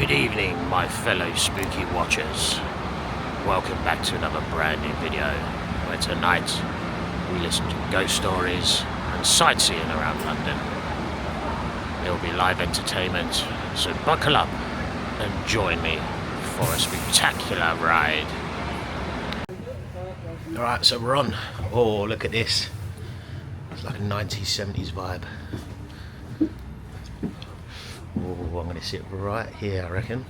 Good evening, my fellow spooky watchers. Welcome back to another brand new video, where tonight we listen to ghost stories and sightseeing around London. There'll be live entertainment, so buckle up and join me for a spectacular ride. Alright, so we're on. Oh, look at this. It's like a 90s, 70s vibe. Oh, I'm going to sit right here, I reckon.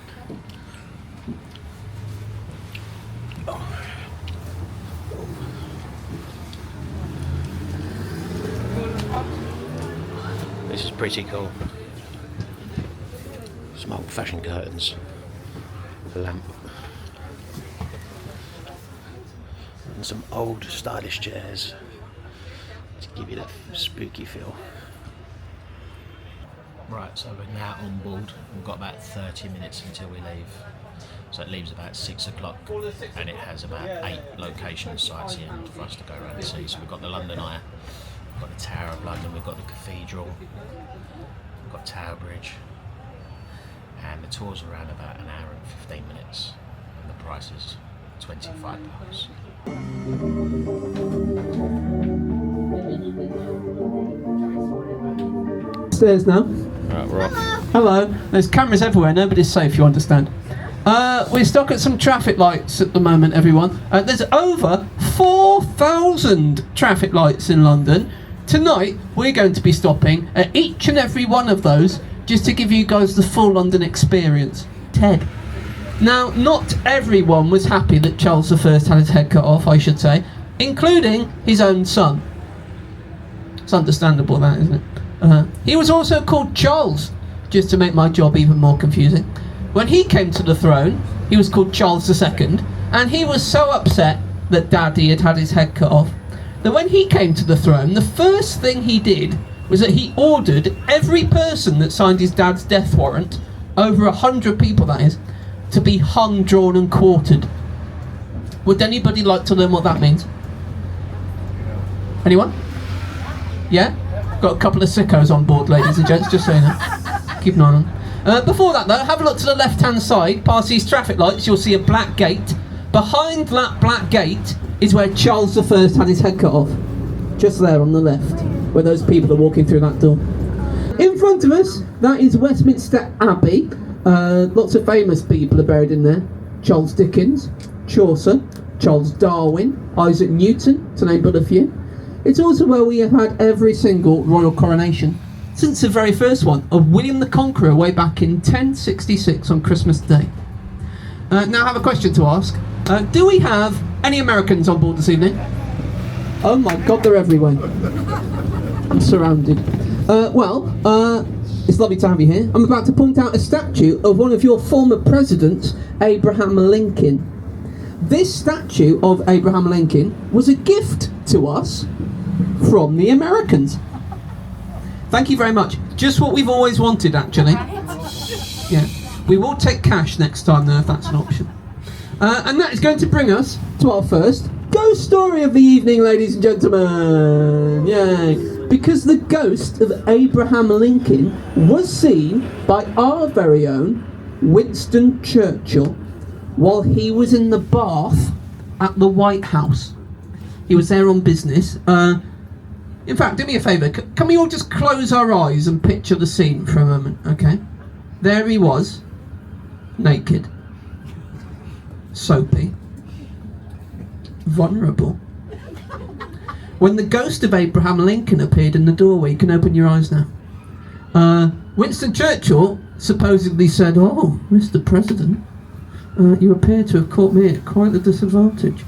Oh. This is pretty cool. Some old-fashioned curtains, a lamp, and some old stylish chairs to give you that spooky feel. Right, so we're now on board. We've got about 30 minutes until we leave. So it leaves about 6 o'clock and it has about 8 location sites here for us to go around and see. So we've got the London Eye, we've got the Tower of London, we've got the Cathedral, we've got Tower Bridge, and the tour's around about an hour and 15 minutes and the price is £25. Stairs now. Right, we're off. Hello. There's cameras everywhere. Nobody's safe, you understand. We're stuck at some traffic lights at the moment, everyone. There's over 4,000 traffic lights in London. Tonight, we're going to be stopping at each and every one of those just to give you guys the full London experience. Ted. Now, not everyone was happy that Charles I had his head cut off, I should say, including his own son. It's understandable, that, isn't it? He was also called Charles, just to make my job even more confusing. When he came to the throne, he was called Charles II, and he was so upset that Daddy had had his head cut off, that when he came to the throne, the first thing he did was that he ordered every person that signed his dad's death warrant, over 100 people that is, to be hung, drawn and quartered. Would anybody like to learn what that means? Anyone? Yeah? Got a couple of sickos on board, ladies and gents, just so you know. Keep an eye on them. Before that though, have a look to the left hand side, past these traffic lights, you'll see a black gate. Behind that black gate is where Charles I had his head cut off. Just there on the left, where those people are walking through that door. In front of us, that is Westminster Abbey. Lots of famous people are buried in there. Charles Dickens, Chaucer, Charles Darwin, Isaac Newton, to name but a few. It's also where we have had every single royal coronation, since the very first one, of William the Conqueror way back in 1066 on Christmas Day. Now I have a question to ask. Do we have any Americans on board this evening? Oh my god, they're everywhere. I'm surrounded. It's lovely to have you here. I'm about to point out a statue of one of your former presidents, Abraham Lincoln. This statue of Abraham Lincoln was a gift to us from the Americans. Thank you very much. Just what we've always wanted, actually. Yeah, we will take cash next time though, if that's an option. And that is going to bring us to our first ghost story of the evening, ladies and gentlemen. Yay! Because the ghost of Abraham Lincoln was seen by our very own Winston Churchill while he was in the bath at the White House. He was there on business. In fact, do me a favour, can we all just close our eyes and picture the scene for a moment, okay? There he was, naked, soapy, vulnerable. When the ghost of Abraham Lincoln appeared in the doorway, you can open your eyes now. Winston Churchill supposedly said, "Oh, Mr. President, you appear to have caught me at quite a disadvantage."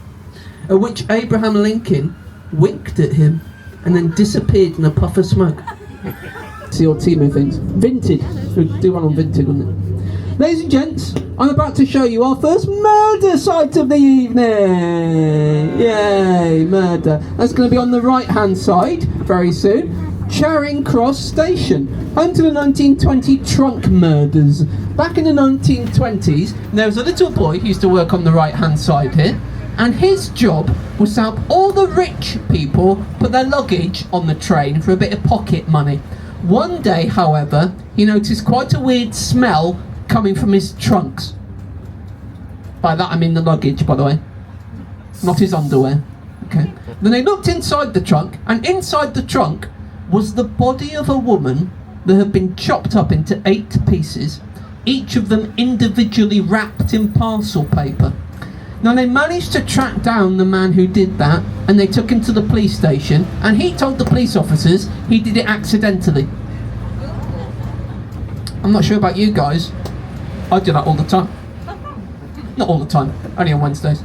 At which Abraham Lincoln winked at him and then disappeared in a puff of smoke. See your Timo things. Vinted. We'd do one on Vinted, wouldn't it? Ladies and gents, I'm about to show you our first murder site of the evening. Yay, murder. That's going to be on the right-hand side very soon. Charing Cross Station, home to the 1920 trunk murders. Back in the 1920s, there was a little boy who used to work on the right-hand side here, and his job was to help all the rich people put their luggage on the train for a bit of pocket money. One day, however, he noticed quite a weird smell coming from his trunks. By that I mean the luggage, by the way, not his underwear. Okay. Then they looked inside the trunk, and inside the trunk was the body of a woman that had been chopped up into 8 pieces, each of them individually wrapped in parcel paper. Now they managed to track down the man who did that, and they took him to the police station, and he told the police officers he did it accidentally. I'm not sure about you guys, I do that all the time. Not all the time, only on Wednesdays.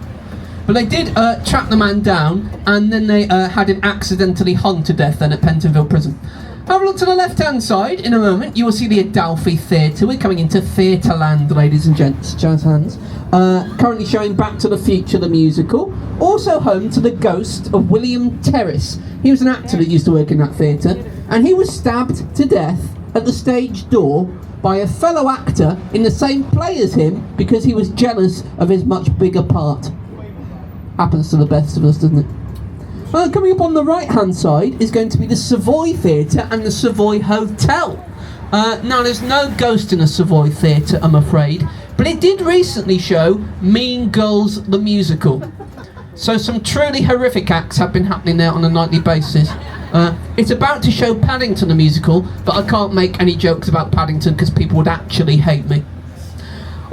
But they did track the man down, and then they had him accidentally hung to death then at Pentonville Prison. Have a look to the left-hand side. In a moment, you will see the Adelphi Theatre. We're coming into Theatreland, ladies and gents. Jazz hands. Currently showing Back to the Future, the musical. Also home to the ghost of William Terrace. He was an actor that used to work in that theatre, and he was stabbed to death at the stage door by a fellow actor in the same play as him because he was jealous of his much bigger part. Happens to the best of us, doesn't it? Coming up on the right hand side is going to be the Savoy Theatre and the Savoy Hotel. Now there's no ghost in a Savoy Theatre, I'm afraid, but it did recently show Mean Girls the musical. So some truly horrific acts have been happening there on a nightly basis. It's about to show Paddington the musical, but I can't make any jokes about Paddington because people would actually hate me.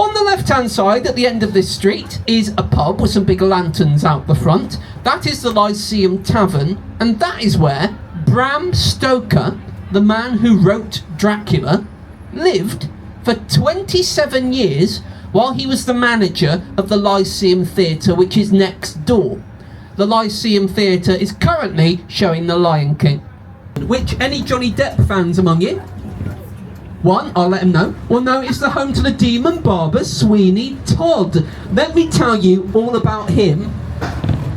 On the left-hand side, at the end of this street, is a pub with some big lanterns out the front. That is the Lyceum Tavern, and that is where Bram Stoker, the man who wrote Dracula, lived for 27 years while he was the manager of the Lyceum Theatre, which is next door. The Lyceum Theatre is currently showing The Lion King. Which, any Johnny Depp fans among you? One, I'll let him know. Well, no, it's the home to the demon barber, Sweeney Todd. Let me tell you all about him,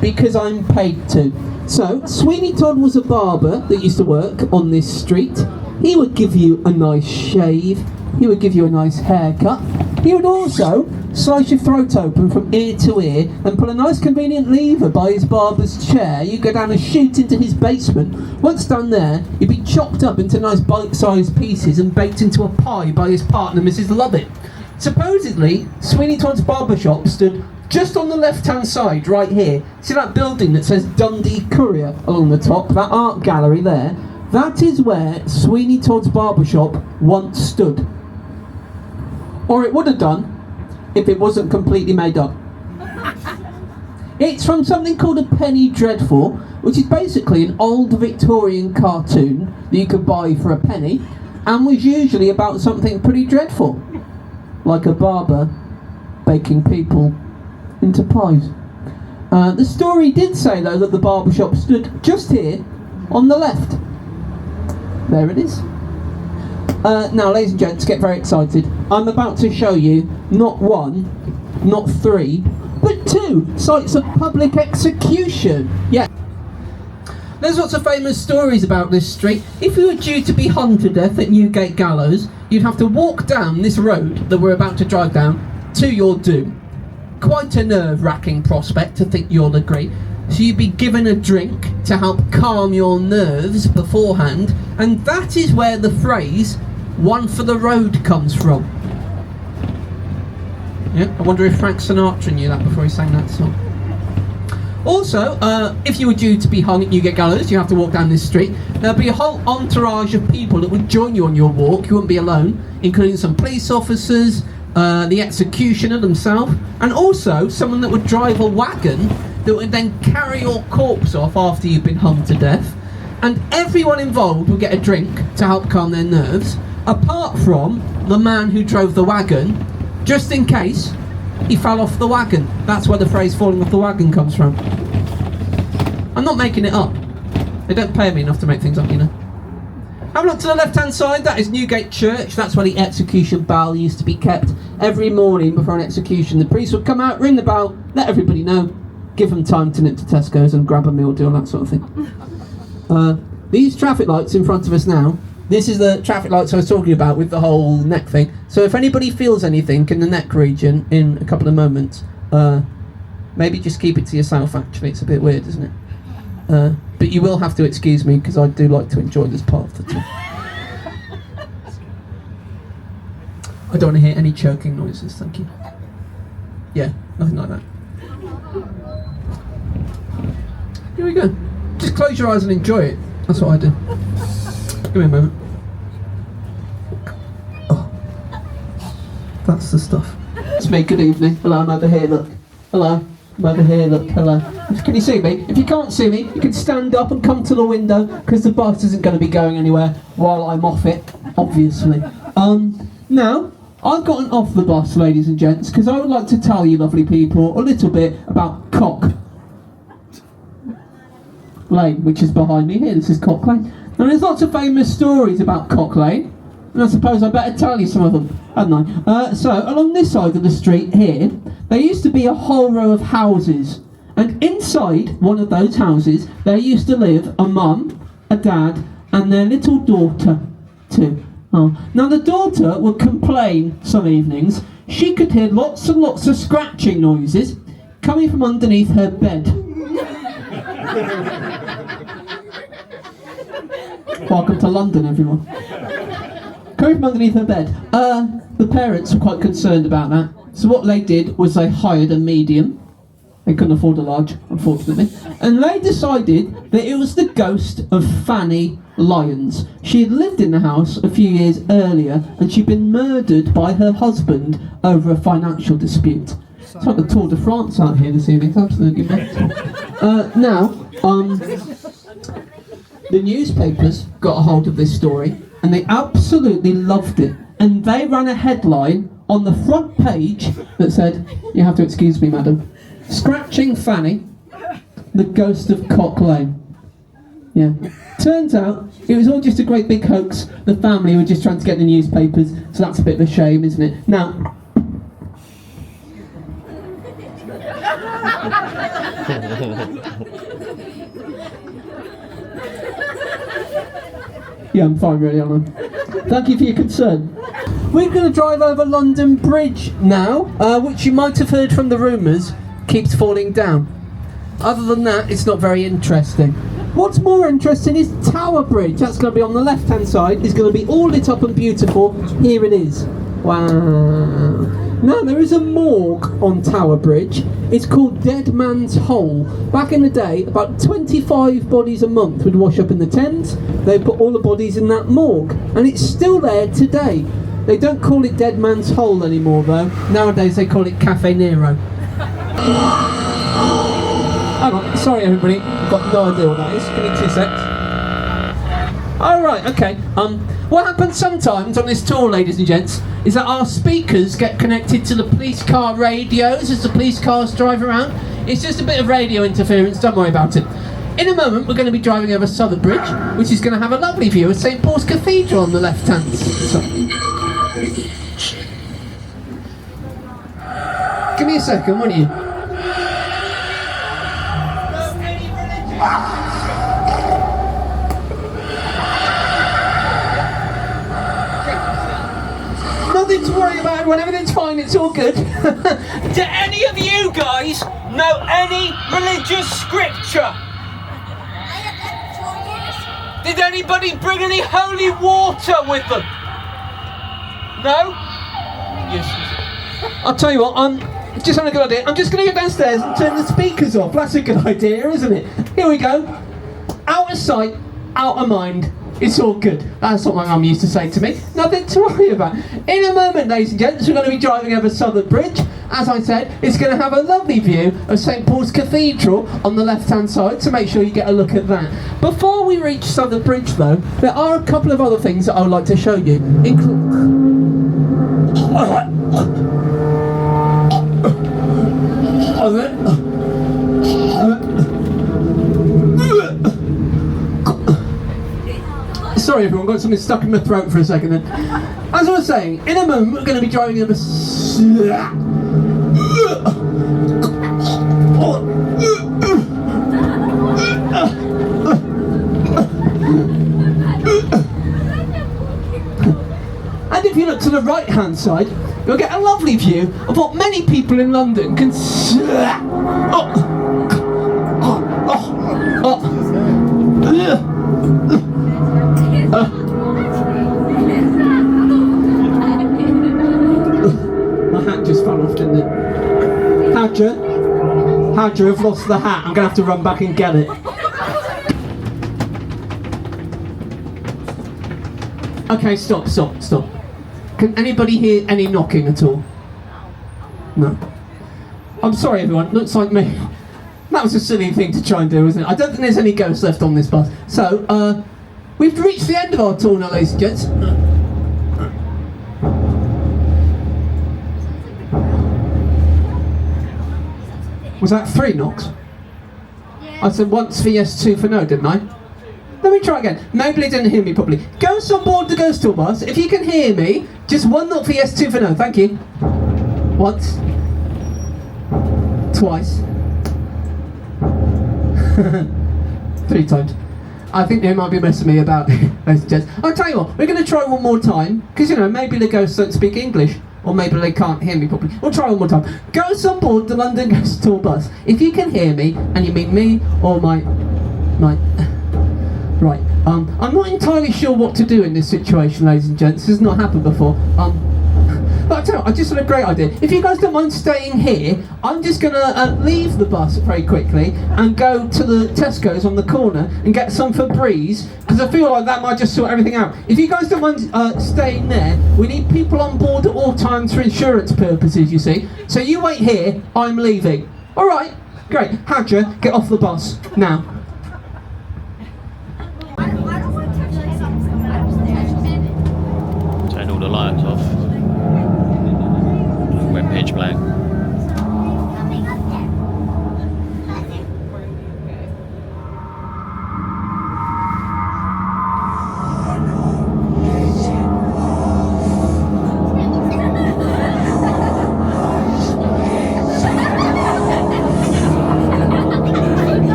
because I'm paid to. So, Sweeney Todd was a barber that used to work on this street. He would give you a nice shave. He would give you a nice haircut. He would also slice your throat open from ear to ear and pull a nice convenient lever by his barber's chair. You go down and shoot into his basement. Once down there, you'd be chopped up into nice bite-sized pieces and baked into a pie by his partner, Mrs. Lovett. Supposedly, Sweeney Todd's barbershop stood just on the left-hand side, right here. See that building that says Dundee Courier along the top? That art gallery there? That is where Sweeney Todd's barbershop once stood. Or it would have done if it wasn't completely made up. It's from something called a penny dreadful, which is basically an old Victorian cartoon that you could buy for a penny, and was usually about something pretty dreadful, like a barber baking people into pies. The story did say, though, that the barbershop stood just here on the left. There it is. Now, ladies and gents, get very excited. I'm about to show you not 1, not 3, but 2 sites of public execution. Yeah. There's lots of famous stories about this street. If you were due to be hung to death at Newgate Gallows, you'd have to walk down this road that we're about to drive down to your doom. Quite a nerve-wracking prospect, to think you'll agree. So you'd be given a drink to help calm your nerves beforehand, and that is where the phrase "one for the road" comes from. Yeah, I wonder if Frank Sinatra knew that before he sang that song. Also, if you were due to be hung at Newgate Gallows, you have to walk down this street. There'll be a whole entourage of people that would join you on your walk. You wouldn't be alone, including some police officers, the executioner themselves, and also someone that would drive a wagon that would then carry your corpse off after you've been hung to death. And everyone involved would get a drink to help calm their nerves, apart from the man who drove the wagon, just in case he fell off the wagon. That's where the phrase "falling off the wagon" comes from. I'm not making it up. They don't pay me enough to make things up, you know. Have a look to the left-hand side. That is Newgate Church. That's where the execution bell used to be kept. Every morning before an execution, the priest would come out, ring the bell, let everybody know, give them time to nip to Tesco's and grab a meal deal, that sort of thing. These traffic lights in front of us now, this is the traffic lights I was talking about with the whole neck thing. So if anybody feels anything in the neck region in a couple of moments, maybe just keep it to yourself, actually. It's a bit weird, isn't it? But you will have to excuse me, because I do like to enjoy this part of the tour. I don't want to hear any choking noises, thank you. Yeah, nothing like that. Here we go. Just close your eyes and enjoy it. That's what I do. Give me a moment. Oh, that's the stuff. It's me, good evening. Hello, I'm over here, look. Hello, I'm over here, look. Hello. Can you see me? If you can't see me, you can stand up and come to the window, because the bus isn't going to be going anywhere while I'm off it, obviously. Now, I've gotten off the bus, ladies and gents, because I would like to tell you, lovely people, a little bit about Cock Lane, which is behind me here. This is Cock Lane. Now, there's lots of famous stories about Cock Lane, and I suppose I better tell you some of them, hadn't I? So, along this side of the street here, there used to be a whole row of houses, and inside one of those houses, there used to live a mum, a dad, and their little daughter, too. Oh. Now the daughter would complain some evenings. She could hear lots and lots of scratching noises coming from underneath her bed. Welcome to London, everyone. Coming from underneath her bed. The parents were quite concerned about that. So what they did was they hired a medium. They couldn't afford a large, unfortunately. And they decided that it was the ghost of Fanny Lyons. She had lived in the house a few years earlier, and she'd been murdered by her husband over a financial dispute. It's like the Tour de France out here this evening. It's absolutely mental. The newspapers got a hold of this story, and they absolutely loved it. And they ran a headline on the front page that said, "You have to excuse me, madam. Scratching Fanny, the ghost of Cock Lane." Yeah. Turns out it was all just a great big hoax. The family were just trying to get the newspapers, so that's a bit of a shame, isn't it? Now, yeah, I'm fine, really, aren't I? Thank you for your concern. We're going to drive over London Bridge now, which you might have heard from the rumours keeps falling down. Other than that, it's not very interesting. What's more interesting is Tower Bridge. That's going to be on the left-hand side. It's going to be all lit up and beautiful. Here it is. Wow. Now, there is a morgue on Tower Bridge. It's called Dead Man's Hole. Back in the day, about 25 bodies a month would wash up in the Thames. They put all the bodies in that morgue. And it's still there today. They don't call it Dead Man's Hole anymore, though. Nowadays, they call it Cafe Nero. Hang on, sorry everybody, I've got no idea what that is. Give me 2 secs. Alright, okay. What happens sometimes on this tour, ladies and gents, is that our speakers get connected to the police car radios as the police cars drive around. It's just a bit of radio interference, don't worry about it. In a moment, we're going to be driving over Southwark Bridge, which is going to have a lovely view of St Paul's Cathedral on the left-hand side. Give me a second, won't you? Nothing to worry about, everyone. Everything's fine. It's all good. Do any of you guys know any religious scripture? Did anybody bring any holy water with them? No? Yes. I'll tell you what, just had a good idea. I'm just going to go downstairs and turn the speakers off. That's a good idea, isn't it? Here we go. Out of sight, out of mind. It's all good. That's what my mum used to say to me. Nothing to worry about. In a moment, ladies and gents, we're going to be driving over Southwark Bridge. As I said, it's going to have a lovely view of St Paul's Cathedral on the left-hand side, so make sure you get a look at that. Before we reach Southwark Bridge, though, there are a couple of other things that I would like to show you. Sorry everyone, got something stuck in my throat for a second then. As I was saying, in a moment we're going to be driving over and if you look to the right hand side, you'll get a lovely view of what many people in London can hat just fell off, didn't it? Hadja, I've lost the hat. I'm going to have to run back and get it. Okay, stop. Can anybody hear any knocking at all? No. I'm sorry, everyone. Looks like me. That was a silly thing to try and do, isn't it? I don't think there's any ghosts left on this bus. So, we've reached the end of our tour now, ladies and gents. Was that 3 knocks? Yeah. I said once for yes, 2 for no, didn't I? Let me try again. Nobody didn't hear me properly. Ghosts on board the ghost tour bus. If you can hear me, just 1 knock for yes, 2 for no. Thank you. Once. Twice. 3 times. I think they might be messing me about, ladies and gents. I'll tell you what, we're going to try one more time, because, you know, maybe the ghosts don't speak English, or maybe they can't hear me properly. We'll try one more time. Ghosts on board the London Ghost Tour bus. If you can hear me, and you mean me, or my... Right, I'm not entirely sure what to do in this situation, ladies and gents. This has not happened before. But I tell you what, I just had a great idea. If you guys don't mind staying here, I'm just going to leave the bus very quickly and go to the Tesco's on the corner and get some Febreze, because I feel like that might just sort everything out. If you guys don't mind staying there, we need people on board at all times for insurance purposes, you see. So you wait here, I'm leaving. All right, great. Hadja, get off the bus now. Turn all the lights off. We're pitch black.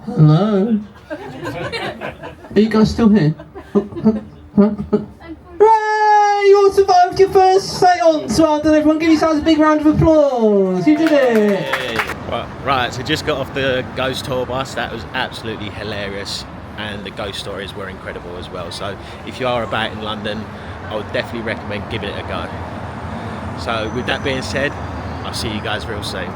Hello? Are you guys still here? Hooray! You all survived your first seance! Well done, everyone. Give yourselves a big round of applause. You did it! Right, so just got off the ghost tour bus. That was absolutely hilarious, and the ghost stories were incredible as well. So if you are about in London, I would definitely recommend giving it a go. So with that being said, I'll see you guys real soon.